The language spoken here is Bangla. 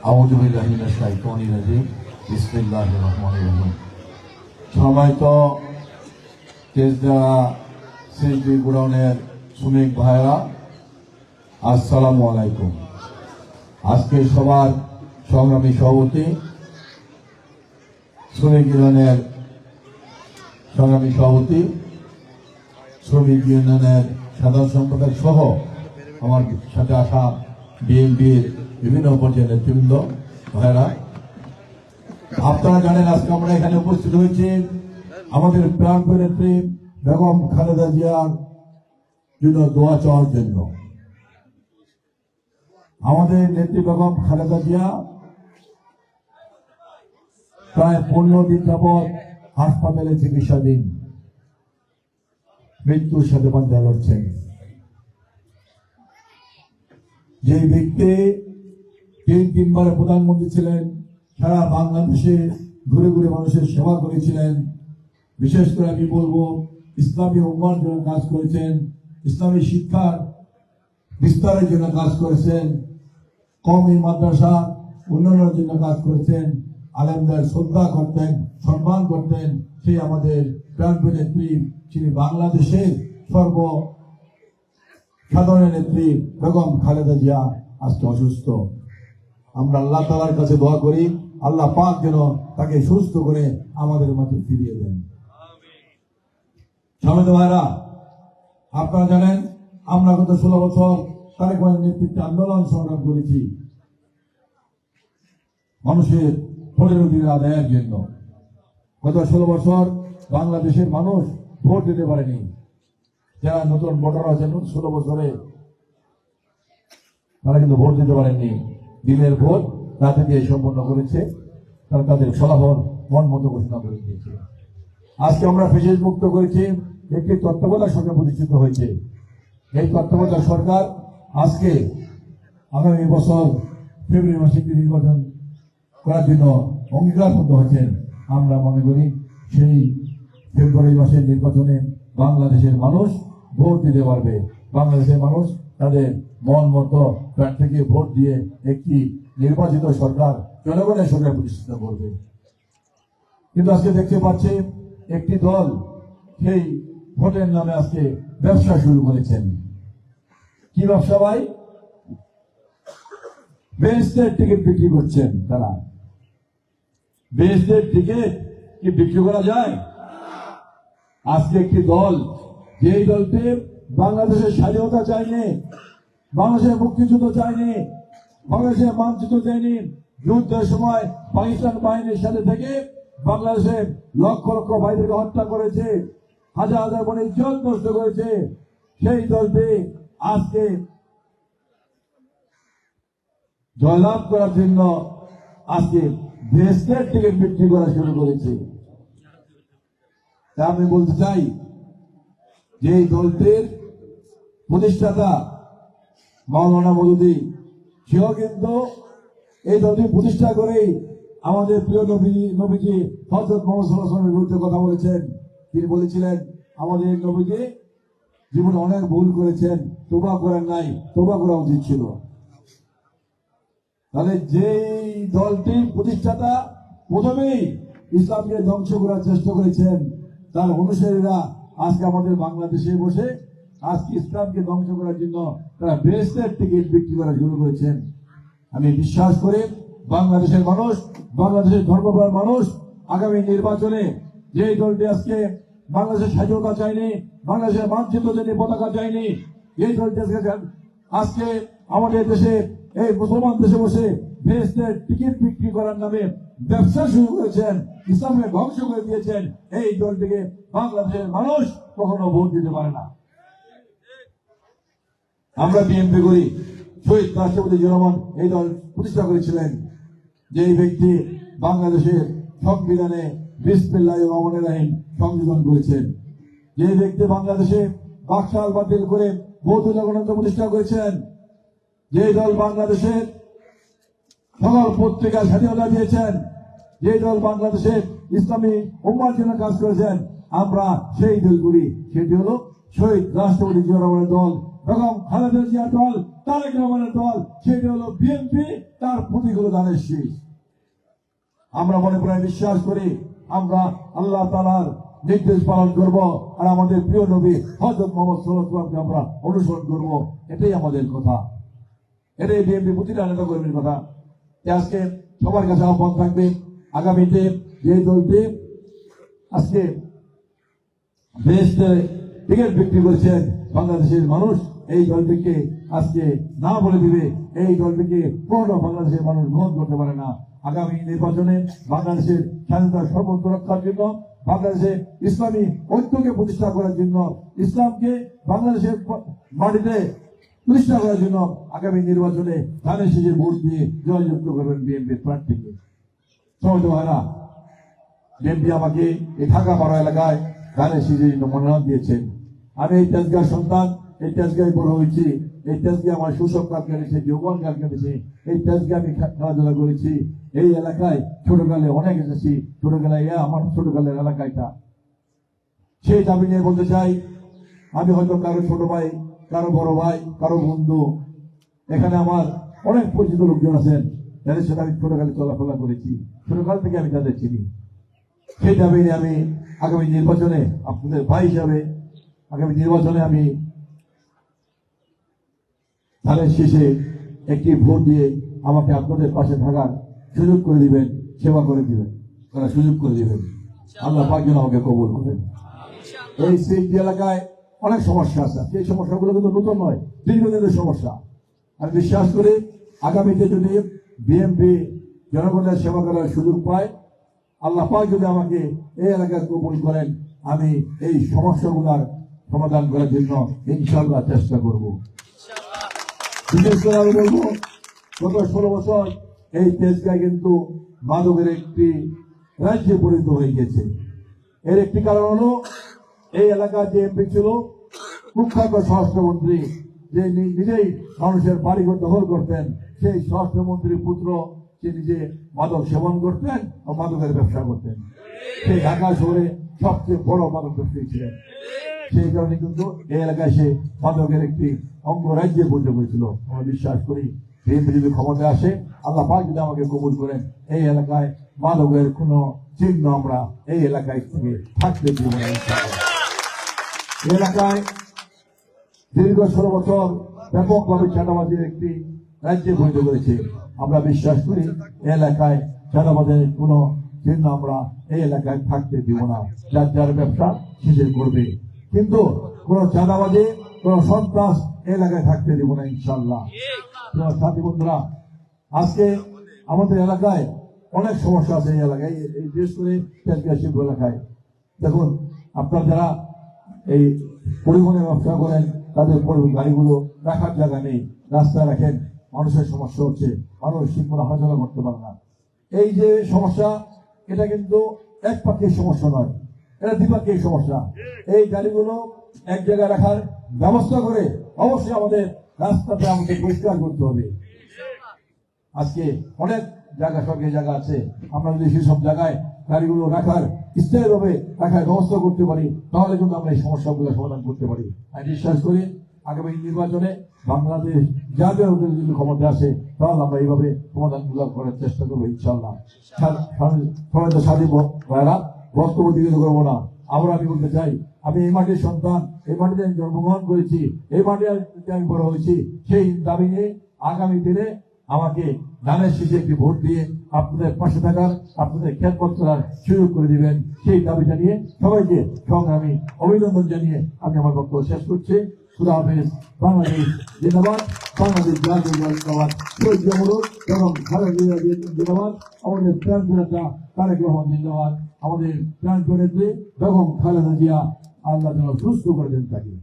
আউযু বিল্লাহি মিনাশ শাইতানির রাজিম। বিসমিল্লাহির রহমানির রহিম। সম্মানিত তেজগাঁ সিএনজি গোডাউনের শ্রমিক ভাইরা, আসসালামু আলাইকুম। আজকে সবার সংগ্রামী সভাপতি, শ্রমিক ইউনিয়নের সংগ্রামী সভাপতি, শ্রমিক ইউনিয়নের সাধারণ সম্পাদক সহ আমার সাথে আসা বিএনপির বিভিন্ন পর্যায়ের নেতৃবৃন্দ ভাইরা, আপনারা জানেন আজকে আমরা এখানে উপস্থিত হয়েছি আমাদের প্রাণপ্রিয় নেত্রী বেগম খালেদা জিয়ার জন্য দোয়া চাওয়ার জন্য। আমাদের নেত্রী বেগম খালেদা জিয়া প্রায় 15 দিন যাবৎ হাসপাতালে চিকিৎসাধীন, মৃত্যুর সাথে পাঞ্জা লড়ছেন। যে ব্যক্তি 3 বারের প্রধানমন্ত্রী ছিলেন, সারা বাংলাদেশে ঘুরে ঘুরে মানুষের সেবা করেছিলেন, বিশেষ করে আমি বলবো ইসলামী উম্মার জন্য কাজ করেছেন, ইসলামী শিক্ষার বিস্তারের জন্য কাজ করেছেন, কওমি মাদ্রাসা উন্নয়নের জন্য কাজ করেছেন, আলেমদের শ্রদ্ধা করতেন, সম্মান করতেন। সেই আমাদের প্রাণপ্রিয় নেত্রী, যিনি বাংলাদেশের সাধারণ নেত্রী বেগম খালেদা জিয়া আজকে অসুস্থ। আমরা আল্লাহ তাআলার কাছে দোয়া করি, আল্লাহ পাক যেন তাকে সুস্থ করে আমাদের মাঝে ফিরিয়ে দেন। সম্মানিত ভাইরা, আপনারা জানেন আমরা গত 16 বছর তারেক রহমানের নেতৃত্বে আন্দোলন সংগ্রাম করেছি মানুষের ভোটের অধিকার আদায়ের জন্য। গত 16 বছর বাংলাদেশের মানুষ ভোট দিতে পারেনি। যারা নতুন ভোটার আছেন 16 বছরে, তারা কিন্তু ভোট দিতে পারেননি। দিনের ভোট রাতে দিয়ে সম্পন্ন করেছে, তারা তাদের ফলাফল মন মতো ঘোষণা করে দিয়েছে। আজকে আমরা ফেসিস মুক্ত করেছি, একটি তত্ত্বাবধায়ক সরকার প্রতিষ্ঠিত হয়েছে। এই তত্ত্বাবধায়ক সরকার আজকে আগামী বছর ফেব্রুয়ারি মাসে একটি নির্বাচন করার জন্য অঙ্গীকারবদ্ধ হয়েছেন। আমরা মনে করি সেই ফেব্রুয়ারি মাসের নির্বাচনে বাংলাদেশের মানুষ ভোট দিতে পারবে। বাংলাদেশের মানুষ তাদের মন মতো প্রার্থীকে ভোট দিয়ে একটি নির্বাচিত সরকার, জনগণের সরকার প্রতিষ্ঠিত করবে। কিন্তু আজকে দেখতে পাচ্ছি একটি দল সেই ভোটের নামে আজকে ব্যবসা শুরু করেছেন। কি ব্যবসা ভাই? বেহেশতের টিকিট বিক্রি করছেন। তারা বেহেশতের টিকিট কি বিক্রি করা যায়? আজকে একটি দল, যেই দলটি বাংলাদেশের স্বাধীনতা চায়নি, বাংলাদেশের মুক্তিযুদ্ধ চায়নি, বাংলাদেশের মানচিত্র চায়নি, যুদ্ধের সময় পাকিস্তান বাহিনীর সাথে থেকে বাংলাদেশের লক্ষ লক্ষ ভাইদেরকে হত্যা করেছে, হাজার হাজার বনে ইজ্জত নষ্ট করেছে, সেই দলটি আজকে জয়লাভ করার জন্য আজকে বেহেশতের টিকিট বিক্রি করা শুরু করেছে। তা আমি বলতে চাই যে এই দলটির প্রতিষ্ঠাতা মাওলানা মওদুদী, সেও কিন্তু এই দলটি প্রতিষ্ঠা করেই আমাদের প্রিয় নবীজি হযরত মুহাম্মদ সাল্লাল্লাহু আলাইহি ওয়াসাল্লামের বিরুদ্ধে কথা বলেছেন। তিনি বলেছিলেন আমাদের নবীজি জীবনে অনেক ভুল করেছেন, তওবা করেন নাই, তওবা করা উচিত ছিল। তাহলে যেই দলটির প্রতিষ্ঠাতা প্রথমেই ইসলামকে ধ্বংস করার চেষ্টা করেছেন, তার অনুসারীরা আজকে আমাদের বাংলাদেশে বসে আজকে ইসলামকে ধ্বংস করার জন্য তারা বেহেশতের টিকিট বিক্রি করা শুরু করেছেন। আমি বিশ্বাস করি বাংলাদেশের মানুষ, বাংলাদেশের ধর্মপ্রাণ মানুষ আগামী নির্বাচনে যেই দলটি আজকে বাংলাদেশের স্বাধীনতা চায়নি, বাংলাদেশের মানচিত্র চায়নি, পতাকা চায়নি, এই দলটি আজকে আমাদের দেশে এই মুসলমান দেশে বসে বেহেশতের টিকিট বিক্রি করার নামে ব্যবসা শুরু করেছেন, ইসলামকে ধ্বংস করে দিয়েছেন, এই দলটিকে বাংলাদেশের মানুষ কখনো ভোট দিতে পারে না। আমরা বিএনপি করি, শহীদ রাষ্ট্রপতি জিয়া রহমান এই দল প্রতিষ্ঠা করেছিলেন। যে ব্যক্তি বাংলাদেশের সংবিধানে বিসমিল্লাহির রহমানির রহিম সংযোজন করেছেন, যে ব্যক্তি বাংলাদেশে বাকশাল বাতিল করে বৌদ্ধ গণতন্ত্র প্রতিষ্ঠা করেছেন, যে দল বাংলাদেশের সকল পত্রিকা স্বাধীনতা দিয়েছেন, যে দল বাংলাদেশের ইসলামী উম্মার জন্য কাজ করেছেন, আমরা সেই দলগুলি, সেটি হলো শহীদ রাষ্ট্রপতি জিয়া রহমানের দল। বেগম খালেদা জিয়ার দল, তারেক রহমানের দল, সেটা হলো বিএনপি, তার প্রতীক হলো ধানের শীষ। আমরা মনে প্রায় বিশ্বাস করি আমরা আল্লাহ তাআলার নির্দেশ পালন করব, আর আমাদের প্রিয় নবী হযরত মুহাম্মদ সাল্লাল্লাহু আলাইহি ওয়াসাল্লামকে আমরা অনুসরণ করব। এটাই আমাদের কথা, এটাই বিএনপি প্রতিটা নেতা কর্মীর কথা। আজকে সবার কাছে আহ্বান থাকবে, আগামীতে যে দলটি আজকে দেশে টিকিট বিক্রি করেছেন বাংলাদেশের মানুষ, এই দলটিকে আজকে না বলে দিবে, এই দলটিকে কোনো বাংলাদেশের মানুষ গ্রহণ করতে পারে না। আগামী নির্বাচনে বাংলাদেশের স্বাধীনতার সর্বোচ্চ রক্ষার জন্য, বাংলাদেশে ইসলামী ঐক্যকে প্রতিষ্ঠা করার জন্য, ইসলামকে বাংলাদেশের মাটিতে প্রতিষ্ঠা করার জন্য আগামী নির্বাচনে ধানের শীষের ভোট দিয়ে জয়যুক্ত করবেন বিএনপির প্রার্থীকে। সমাজ ভাইরা, বিএনপি আমাকে এই ঢাকা পাড়া এলাকায় ধানের শীষের জন্য মনোনয়ন দিয়েছেন। আমি এই তেজগাঁর সন্তান, এই তেজগাঁয় বড় হয়েছি, এই তেজগাঁ আমার শৈশব কাল কেটেছে, যৌবন কাল কেটেছে, এই তেজগাঁ আমি খেলাধুলা করেছি। এই এলাকায় ছোটকালে অনেক এসেছি, ছোটবেলায় আমার ছোটকালের এলাকাটা। সেই দাবি নিয়ে বলতে চাই, আমি হয়তো কারো ছোট ভাই, কারো বড় ভাই, কারো বন্ধু, এখানে আমার অনেক পরিচিত লোকজন আছেন যাদের সাথে আমি ছোটকালে চলাফেরা করেছি, ছোটকাল থেকে আমি তাদের চিনি। সেই দাবি নিয়ে আমি আগামী নির্বাচনে আপনাদের ভাই হিসাবে আগামী নির্বাচনে আমি ধানের শীষে একটি ভোট দিয়ে আমাকে আপনাদের পাশে থাকার সুযোগ করে দিবেন, সেবা করে দিবেন, তারা সুযোগ করে দিবেন। আল্লাহ পাক যেন আমাকে কবুল করেন। এই সিটি এলাকায় অনেক সমস্যা আছে, এই সমস্যাগুলো কিন্তু নতুন নয়, দীর্ঘদিনের সমস্যা। আমি বিশ্বাস করি আগামীতে যদি বিএনপি জনগণের সেবা করার সুযোগ পায়, আল্লাহ পাক যদি আমাকে এই এলাকায় কবুল করেন, আমি এই সমস্যাগুলোর সমাধান করার জন্য ইনশাআল্লাহ চেষ্টা করব। বিশেষ করে আমি বলবো, গত 16 বছর এই তেজগাঁ কিন্তু মাদকের একটি রাজ্যে পরিণত হয়ে গেছে। এর একটি কারণ হলো এই এলাকার যে এমপি ছিল, কুখ্যাত স্বরাষ্ট্রমন্ত্রী, যে নিজেই মানুষের বাড়িঘর দখল করতেন, সেই স্বরাষ্ট্রমন্ত্রীর পুত্র সে নিজে মাদক সেবন করতেন ও মাদকের ব্যবসা করতেন। সেই ঢাকা শহরে সবচেয়ে বড় মাদক ব্যবসায়ী ছিলেন। সেই কারণে কিন্তু এই এলাকায় সে মাদকের একটি অঙ্গরাজ্যে পরিণত হয়েছিল। আমরা বিশ্বাস করি বিএনপি যদি ক্ষমতায় আসে, আল্লাহ পাক যদি আমাকে কবুল করেন, এই এলাকায় মাদকের কোনো চিহ্ন আমরা এই এলাকায় থেকে থাকতে দিব না। এই এলাকায় দীর্ঘ 16 বছর ব্যাপকভাবে চাঁদাবাজির একটি রাজ্যে পরিণত করেছে। আমরা বিশ্বাস করি এলাকায় চাঁদাবাজের কোনো চিহ্ন আমরা এই এলাকায় থাকতে দিব না। যার যার ব্যবসা শেষে করবে, কিন্তু কোন চাঁদাবাজি, কোন সন্ত্রাস এলাকায় থাকতে দিব না ইনশাল্লাহ। সাথী বন্ধুরা, আজকে আমাদের এলাকায় অনেক সমস্যা আছে। এই এলাকায়, এই বিশেষ করে তেজগাঁ শিল্প এলাকায় দেখুন, আপনার যারা এই পরিবহনের ব্যবসা করেন, তাদের গাড়িগুলো রাখার জায়গা নেই, রাস্তায় রাখেন, মানুষের সমস্যা হচ্ছে, মানুষ ঠিকমতো হাঁটাচলা করতে পারে না। এই যে সমস্যা, এটা কিন্তু একপাক্ষিক সমস্যা নয়, এটা দ্বিপাক্ষিক সমস্যা। এই গাড়িগুলো এক জায়গায় রাখার ব্যবস্থা করে অবশ্যই আমাদের রাস্তাতে আমাদের পরিষ্কার করতে হবে। আজকে অনেক জায়গা, সরকারি জায়গা আছে, আমরা যদি সেসব জায়গায় গাড়িগুলো রাখার স্থায়ীভাবে রাখার ব্যবস্থা করতে পারি, তাহলে কিন্তু আমরা এই সমস্যাগুলো সমাধান করতে পারি। আমি বিশ্বাস করি আগামী নির্বাচনে বাংলাদেশ জাতীয় যদি ক্ষমতা আসে, তাহলে আমরা এইভাবে সমাধানগুলো করার চেষ্টা করবো ইনশাআল্লাহ। সবাই তো সাথী ভাইরা, বক্তব্য দিকে করবো না। আমরা আমি বলতে চাই, আমি এই মাটির সন্তান, এই মাটিতে আমি জন্মগ্রহণ করেছি, এই মাটিতে আমি বড় হয়েছি। সেই দাবি নিয়ে আগামী দিনে আমাকে ধানের শীষে একটি ভোট দিয়ে আপনাদের পাশে থাকার, আপনাদের খেদমত করার সুযোগ করে দিবেন, সেই দাবি জানিয়ে সবাইকে সংগ্রামী অভিনন্দন জানিয়ে আমি আমার বক্তব্য শেষ করছি। খুদা হাফেজ। বাংলাদেশ জিন্দাবাদ, বাংলাদেশ জাতীয় জিন্দাবাদ, শহীদ জামরুদ এবং খালেদা জিয়া জিন্দাবাদ, আমাদের প্রাণপ্রিয় নেতা তারেক রহমান জিন্দাবাদ, আমাদের প্রাণপ্রিয় নেত্রী বেগম খালেদা জিয়া, আল্লাহ যেন সুস্থ করে দেন তাকে।